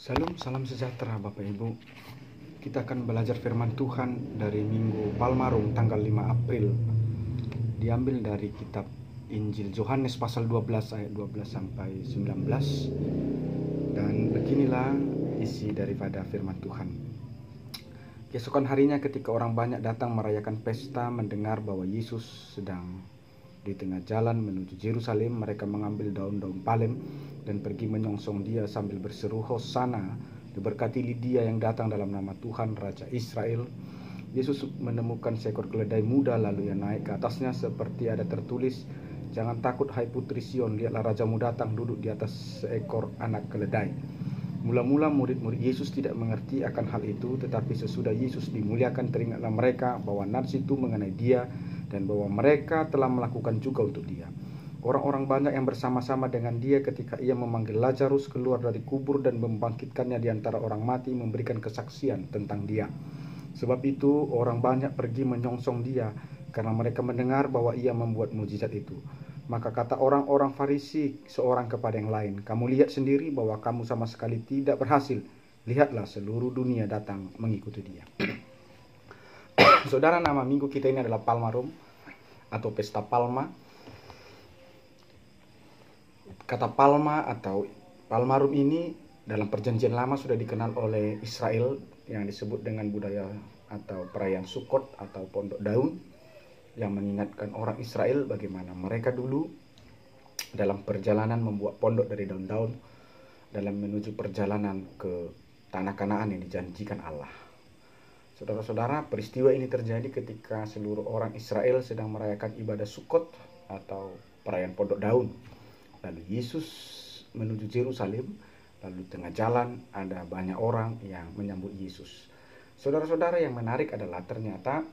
Salam, salam sejahtera Bapak Ibu. Kita akan belajar firman Tuhan dari Minggu Palmarum tanggal 5 April. Diambil dari kitab Injil Yohanes pasal 12 ayat 12 sampai 19. Dan beginilah isi daripada firman Tuhan. Keesokan harinya ketika orang banyak datang merayakan pesta mendengar bahwa Yesus sedang di tengah jalan menuju Yerusalem, mereka mengambil daun-daun palem dan pergi menyongsong dia sambil berseru, "Hosana, diberkatilah dia yang datang dalam nama Tuhan Raja Israel." Yesus menemukan seekor keledai muda, lalu ia naik ke atasnya seperti ada tertulis, "Jangan takut hai putri Sion, lihatlah rajamu datang duduk di atas seekor anak keledai." Mula-mula murid-murid Yesus tidak mengerti akan hal itu, tetapi sesudah Yesus dimuliakan teringatlah mereka bahwa nats itu mengenai dia dan bahwa mereka telah melakukan juga untuk dia. Orang-orang banyak yang bersama-sama dengan dia ketika ia memanggil Lazarus keluar dari kubur dan membangkitkannya di antara orang mati memberikan kesaksian tentang dia. Sebab itu orang banyak pergi menyongsong dia karena mereka mendengar bahwa ia membuat mujizat itu. Maka kata orang-orang Farisi seorang kepada yang lain, "Kamu lihat sendiri bahwa kamu sama sekali tidak berhasil. Lihatlah, seluruh dunia datang mengikuti dia." Saudara, nama minggu kita ini adalah Palmarum atau Pesta Palma. Kata palma atau Palmarum ini dalam perjanjian lama sudah dikenal oleh Israel yang disebut dengan budaya atau perayaan Sukkot atau pondok daun, yang mengingatkan orang Israel bagaimana mereka dulu dalam perjalanan membuat pondok dari daun-daun dalam menuju perjalanan ke tanah Kanaan yang dijanjikan Allah. Saudara-saudara, peristiwa ini terjadi ketika seluruh orang Israel sedang merayakan ibadah Sukkot atau perayaan pondok daun. Lalu Yesus menuju Yerusalem, lalu di tengah jalan ada banyak orang yang menyambut Yesus. Saudara-saudara, yang menarik adalah ternyata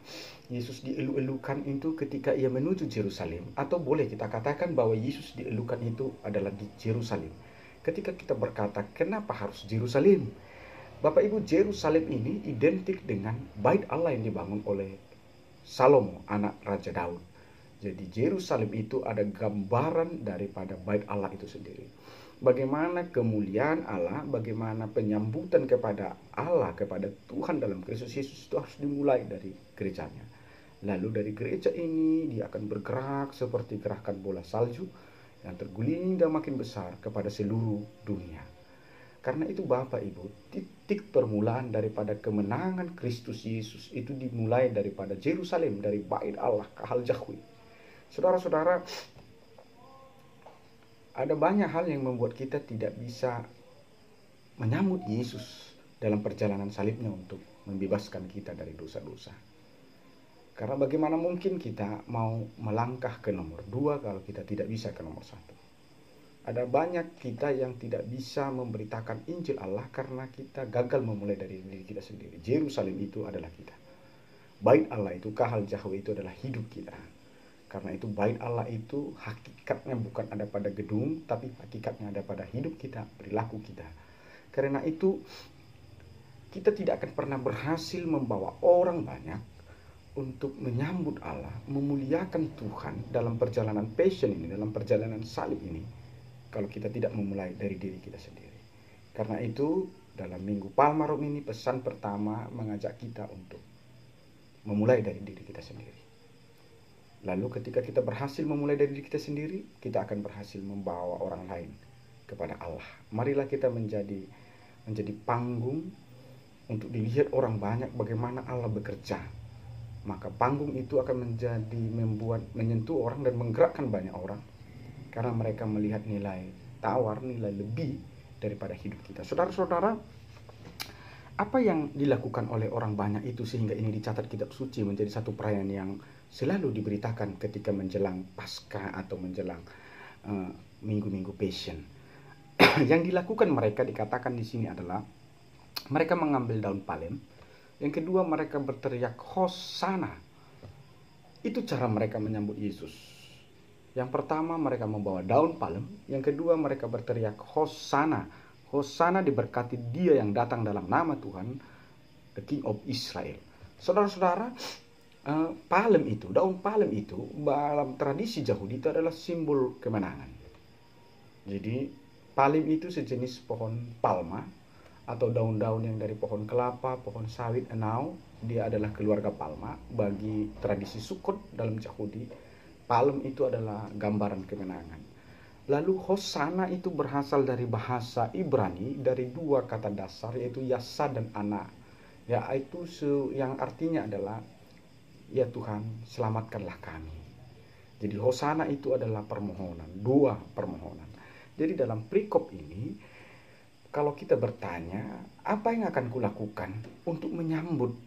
Yesus dielu-elukan itu ketika ia menuju Yerusalem, atau boleh kita katakan bahwa Yesus dielukan itu adalah di Yerusalem. Ketika kita berkata, kenapa harus Yerusalem? Bapak Ibu, Yerusalem ini identik dengan bait Allah yang dibangun oleh Salomo, anak Raja Daud. Jadi Yerusalem itu ada gambaran daripada bait Allah itu sendiri. Bagaimana kemuliaan Allah, bagaimana penyambutan kepada Allah, kepada Tuhan dalam Kristus Yesus itu harus dimulai dari gerejanya. Lalu dari gereja ini dia akan bergerak seperti gerakan bola salju yang terguling dan makin besar kepada seluruh dunia. Karena itu Bapak Ibu, titik permulaan daripada kemenangan Kristus Yesus itu dimulai daripada Yerusalem, dari bait Allah ke Hal Jahwi. Saudara-saudara, ada banyak hal yang membuat kita tidak bisa menyambut Yesus dalam perjalanan salibnya untuk membebaskan kita dari dosa-dosa. Karena bagaimana mungkin kita mau melangkah ke nomor 2 kalau kita tidak bisa ke nomor 1. Ada banyak kita yang tidak bisa memberitakan Injil Allah karena kita gagal memulai dari diri kita sendiri. Yerusalem itu adalah kita. Bait Allah itu, Kahal Jahwe itu adalah hidup kita. Karena itu bait Allah itu hakikatnya bukan ada pada gedung, tapi hakikatnya ada pada hidup kita, perilaku kita. Karena itu kita tidak akan pernah berhasil membawa orang banyak untuk menyambut Allah, memuliakan Tuhan dalam perjalanan passion ini, dalam perjalanan salib ini, kalau kita tidak memulai dari diri kita sendiri. Karena itu dalam Minggu Palmarum ini pesan pertama mengajak kita untuk memulai dari diri kita sendiri. Lalu ketika kita berhasil memulai dari diri kita sendiri, kita akan berhasil membawa orang lain kepada Allah. Marilah kita menjadi panggung untuk dilihat orang banyak bagaimana Allah bekerja. Maka panggung itu akan menyentuh orang dan menggerakkan banyak orang. Karena mereka melihat nilai tawar, nilai lebih daripada hidup kita. Saudara-saudara, apa yang dilakukan oleh orang banyak itu sehingga ini dicatat kitab suci menjadi satu perayaan yang selalu diberitakan ketika menjelang Paskah atau menjelang minggu-minggu Passion. Yang dilakukan mereka dikatakan di sini adalah mereka mengambil daun palem. Yang kedua, mereka berteriak Hosana. Itu cara mereka menyambut Yesus. Yang pertama, mereka membawa daun palem. Yang kedua, mereka berteriak Hosana. Hosana, diberkati dia yang datang dalam nama Tuhan, the King of Israel. Saudara-saudara, daun palem itu dalam tradisi Yahudi itu adalah simbol kemenangan. Jadi palem itu sejenis pohon palma atau daun-daun yang dari pohon kelapa, pohon sawit, enau. Dia adalah keluarga palma. Bagi tradisi Sukkot dalam Yahudi, palm itu adalah gambaran kemenangan. Lalu Hosana itu berasal dari bahasa Ibrani, dari dua kata dasar, yaitu Yasa dan Ana, yaitu yang artinya adalah, ya Tuhan, selamatkanlah kami. Jadi Hosana itu adalah permohonan, dua permohonan. Jadi dalam perikop ini, kalau kita bertanya, apa yang akan kulakukan untuk menyambut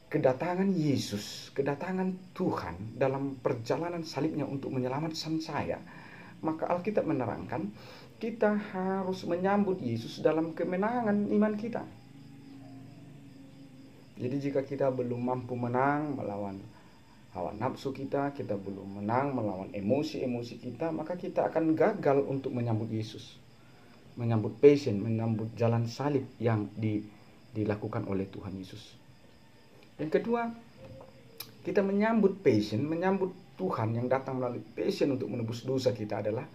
kedatangan Yesus, kedatangan Tuhan dalam perjalanan salibnya untuk menyelamatkan saya, maka Alkitab menerangkan kita harus menyambut Yesus dalam kemenangan iman kita. Jadi jika kita belum mampu menang melawan hawa nafsu kita, kita belum menang melawan emosi-emosi kita, maka kita akan gagal untuk menyambut Yesus, menyambut passion, menyambut jalan salib yang dilakukan oleh Tuhan Yesus. Yang kedua, kita menyambut passion, menyambut Tuhan yang datang melalui passion untuk menebus dosa kita adalah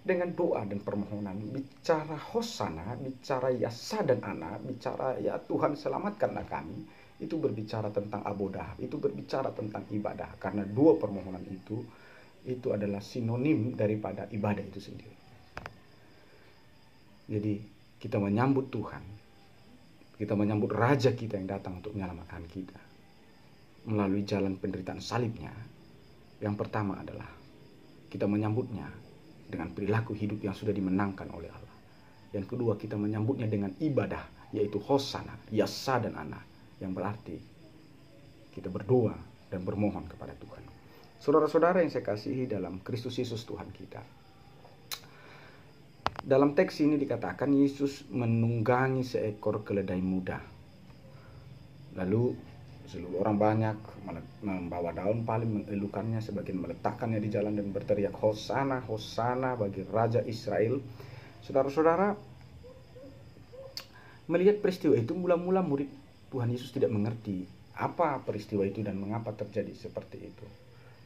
dengan doa dan permohonan. Bicara Hosana, bicara Yasa dan Ana, bicara ya Tuhan selamatkanlah kami, itu berbicara tentang abodah, itu berbicara tentang ibadah. Karena dua permohonan itu adalah sinonim daripada ibadah itu sendiri. Jadi kita menyambut Tuhan, kita menyambut Raja kita yang datang untuk menyelamatkan kita melalui jalan penderitaan salibnya. Yang pertama adalah kita menyambutnya dengan perilaku hidup yang sudah dimenangkan oleh Allah. Yang kedua, kita menyambutnya dengan ibadah, yaitu Hosana, Yasa dan Ana, yang berarti kita berdoa dan bermohon kepada Tuhan. Saudara-saudara yang saya kasihi dalam Kristus Yesus Tuhan kita, dalam teks ini dikatakan Yesus menunggangi seekor keledai muda. Lalu seluruh orang banyak membawa daun palem, mengelukannya, sebagian meletakkannya di jalan dan berteriak, Hosana, Hosana bagi Raja Israel. Saudara-saudara, melihat peristiwa itu, mula-mula murid Tuhan Yesus tidak mengerti apa peristiwa itu dan mengapa terjadi seperti itu.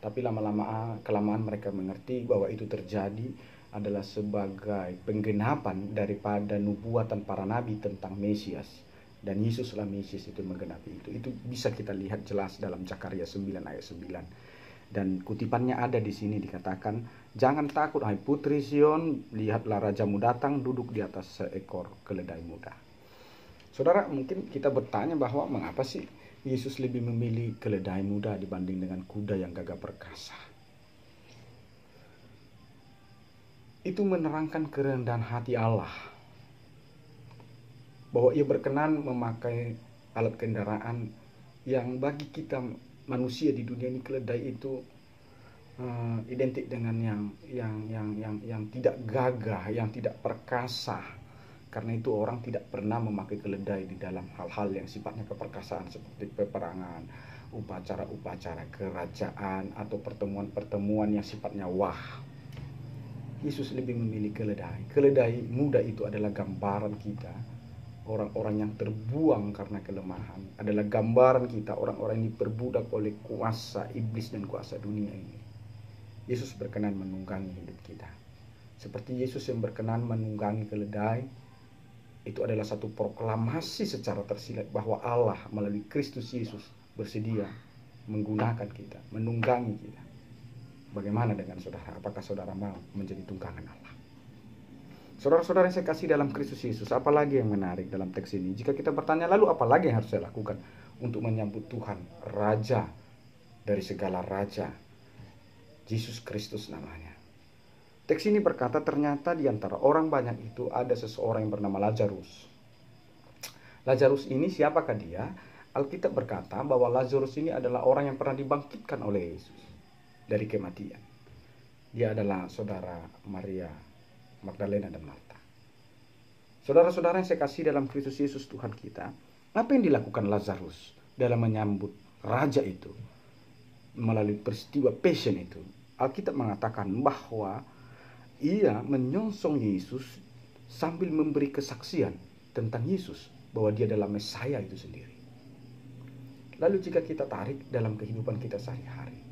Tapi lama-lama kelamaan mereka mengerti bahwa itu terjadi adalah sebagai penggenapan daripada nubuatan para nabi tentang Mesias. Dan Yesuslah Mesias itu menggenapi itu. Itu bisa kita lihat jelas dalam Zakaria 9 ayat 9. Dan kutipannya ada di sini, dikatakan, jangan takut hai putri Sion, lihatlah rajamu datang duduk di atas seekor keledai muda. Saudara, mungkin kita bertanya bahwa mengapa sih Yesus lebih memilih keledai muda dibanding dengan kuda yang gagah perkasa? Itu menerangkan kerendahan hati Allah, bahwa ia berkenan memakai alat kendaraan yang bagi kita manusia di dunia ini, keledai itu identik dengan yang tidak gagah, yang tidak perkasa. Karena itu orang tidak pernah memakai keledai di dalam hal-hal yang sifatnya keperkasaan, seperti peperangan, upacara-upacara kerajaan, atau pertemuan-pertemuan yang sifatnya wah. Yesus lebih memilih keledai. Keledai muda itu adalah gambaran kita, orang-orang yang terbuang karena kelemahan. Adalah gambaran kita, orang-orang yang diperbudak oleh kuasa iblis dan kuasa dunia ini. Yesus berkenan menunggangi hidup kita. Seperti Yesus yang berkenan menunggangi keledai, itu adalah satu proklamasi secara tersirat bahwa Allah melalui Kristus Yesus bersedia menggunakan kita, menunggangi kita. Bagaimana dengan saudara? Apakah saudara mau menjadi tunggangan Allah? Saudara-saudara yang saya kasih dalam Kristus Yesus, apalagi yang menarik dalam teks ini? Jika kita bertanya, lalu apalagi yang harus saya lakukan untuk menyambut Tuhan, Raja dari segala raja, Yesus Kristus namanya. Teks ini berkata, ternyata di antara orang banyak itu ada seseorang yang bernama Lazarus. Lazarus ini siapakah dia? Alkitab berkata bahwa Lazarus ini adalah orang yang pernah dibangkitkan oleh Yesus dari kematian. Dia adalah saudara Maria Magdalena dan Marta. Saudara-saudara yang saya kasih dalam Kristus Yesus Tuhan kita, apa yang dilakukan Lazarus dalam menyambut raja itu melalui peristiwa passion itu? Alkitab mengatakan bahwa ia menyongsong Yesus sambil memberi kesaksian tentang Yesus, bahwa dia adalah Mesaya itu sendiri. Lalu jika kita tarik dalam kehidupan kita sehari-hari,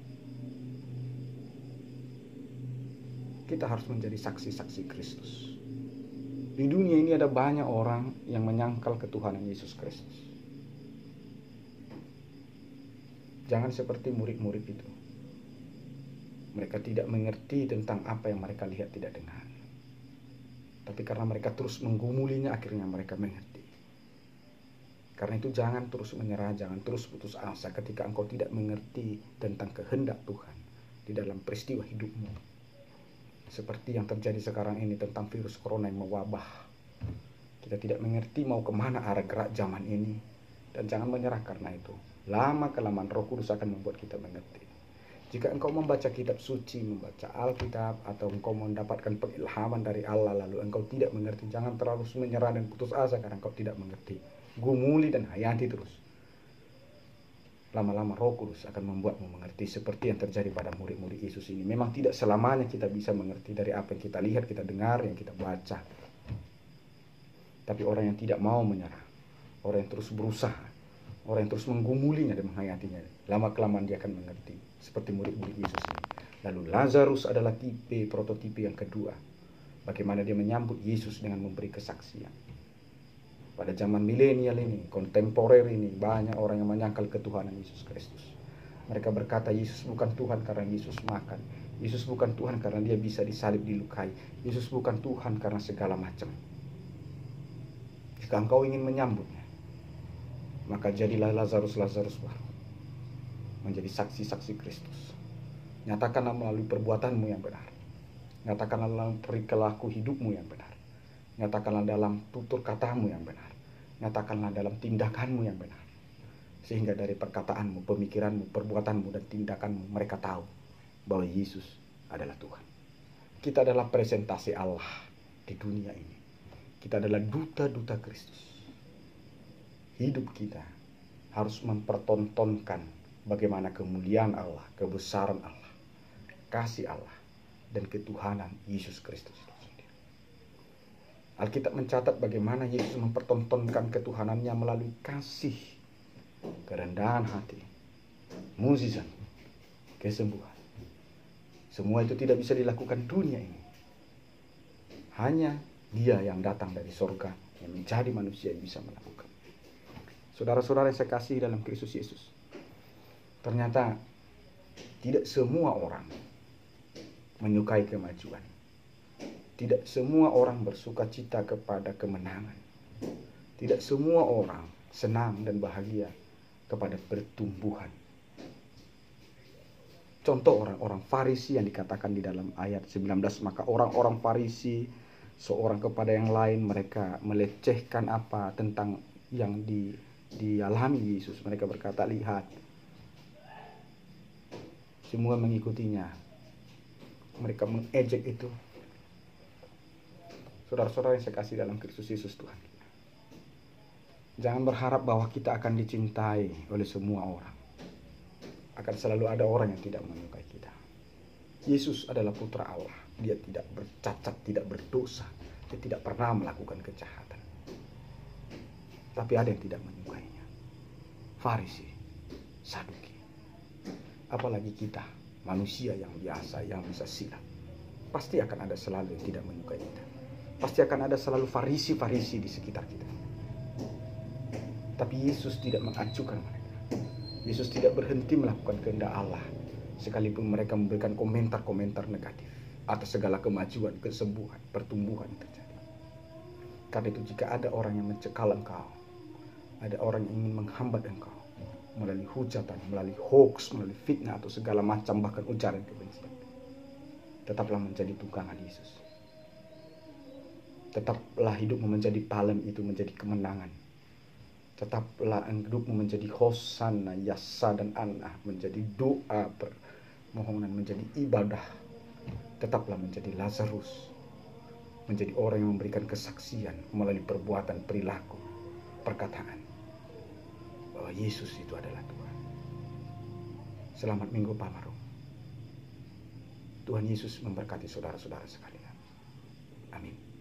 kita harus menjadi saksi-saksi Kristus. Di dunia ini ada banyak orang yang menyangkal ketuhanan Yesus Kristus. Jangan seperti murid-murid itu. Mereka tidak mengerti tentang apa yang mereka lihat tidak dengar. Tapi karena mereka terus menggumulinya, akhirnya mereka mengerti. Karena itu jangan terus menyerah, jangan terus putus asa ketika engkau tidak mengerti tentang kehendak Tuhan di dalam peristiwa hidupmu. Seperti yang terjadi sekarang ini tentang virus corona yang mewabah. Kita tidak mengerti mau kemana arah gerak zaman ini. Dan jangan menyerah karena itu. Lama-kelamaan Roh Kudus akan membuat kita mengerti. Jika engkau membaca kitab suci, membaca Alkitab, atau engkau mendapatkan pengilhaman dari Allah, lalu engkau tidak mengerti, jangan terlalu menyerah dan putus asa karena engkau tidak mengerti. Gumuli dan hayati terus. Lama-lama Roh Kudus akan membuatmu mengerti seperti yang terjadi pada murid-murid Yesus ini. Memang tidak selamanya kita bisa mengerti dari apa yang kita lihat, kita dengar, yang kita baca. Tapi orang yang tidak mau menyerah, orang yang terus berusaha, orang yang terus menggumulinya dan menghayatinya, lama-kelamaan dia akan mengerti. Seperti murid-murid Yesus ini. Lalu Lazarus adalah prototipe yang kedua. Bagaimana dia menyambut Yesus dengan memberi kesaksian. Pada zaman milenial ini, kontemporer ini, banyak orang yang menyangkal ketuhanan Yesus Kristus. Mereka berkata Yesus bukan Tuhan karena Yesus makan. Yesus bukan Tuhan karena dia bisa disalib, dilukai. Yesus bukan Tuhan karena segala macam. Jika engkau ingin menyambutnya, maka jadilah Lazarus baru. Menjadi saksi-saksi Kristus. Nyatakanlah melalui perbuatanmu yang benar. Nyatakanlah dalam perilaku hidupmu yang benar. Nyatakanlah dalam tutur katamu yang benar. Nyatakanlah dalam tindakanmu yang benar. Sehingga dari perkataanmu, pemikiranmu, perbuatanmu, dan tindakanmu, mereka tahu bahwa Yesus adalah Tuhan. Kita adalah presentasi Allah di dunia ini. Kita adalah duta-duta Kristus. Hidup kita harus mempertontonkan bagaimana kemuliaan Allah, kebesaran Allah, kasih Allah, dan ketuhanan Yesus Kristus. Alkitab mencatat bagaimana Yesus mempertontonkan ketuhanannya melalui kasih, kerendahan hati, mukjizat, kesembuhan. Semua itu tidak bisa dilakukan dunia ini. Hanya Dia yang datang dari sorga, yang menjadi manusia yang bisa melakukan. Saudara-saudara yang saya kasih dalam Kristus Yesus, ternyata tidak semua orang menyukai kemajuan. Tidak semua orang bersuka cita kepada kemenangan. Tidak semua orang senang dan bahagia kepada pertumbuhan. Contoh orang-orang Farisi yang dikatakan di dalam ayat 19. Maka orang-orang Farisi seorang kepada yang lain, mereka melecehkan apa tentang yang dialami Yesus. Mereka berkata, lihat, semua mengikutinya. Mereka mengejek itu. Saudara-saudara yang saya kasih dalam Kristus Yesus Tuhan. Jangan berharap bahwa kita akan dicintai oleh semua orang. Akan selalu ada orang yang tidak menyukai kita. Yesus adalah putra Allah. Dia tidak bercacat, tidak berdosa. Dia tidak pernah melakukan kejahatan. Tapi ada yang tidak menyukainya. Farisi, Saduki. Apalagi kita, manusia yang biasa, yang bisa silap. Pasti akan ada selalu yang tidak menyukai kita. Pasti akan ada selalu farisi-farisi di sekitar kita. Tapi Yesus tidak mengacuhkan mereka. Yesus tidak berhenti melakukan kehendak Allah, sekalipun mereka memberikan komentar-komentar negatif atas segala kemajuan, kesembuhan, pertumbuhan yang terjadi. Karena itu jika ada orang yang mencekal engkau, ada orang yang ingin menghambat engkau melalui hujatan, melalui hoax, melalui fitnah atau segala macam bahkan ujaran kebencian, tetaplah menjadi tunggangan Yesus. Tetaplah hidupmu menjadi palem itu menjadi kemenangan. Tetaplah hidupmu menjadi hosana, yasa, dan anah, menjadi doa, permohonan, menjadi ibadah. Tetaplah menjadi Lazarus, menjadi orang yang memberikan kesaksian melalui perbuatan, perilaku, perkataan, bahwa Yesus itu adalah Tuhan. Selamat Minggu Pamaru. Tuhan Yesus memberkati saudara-saudara sekalian. Amin.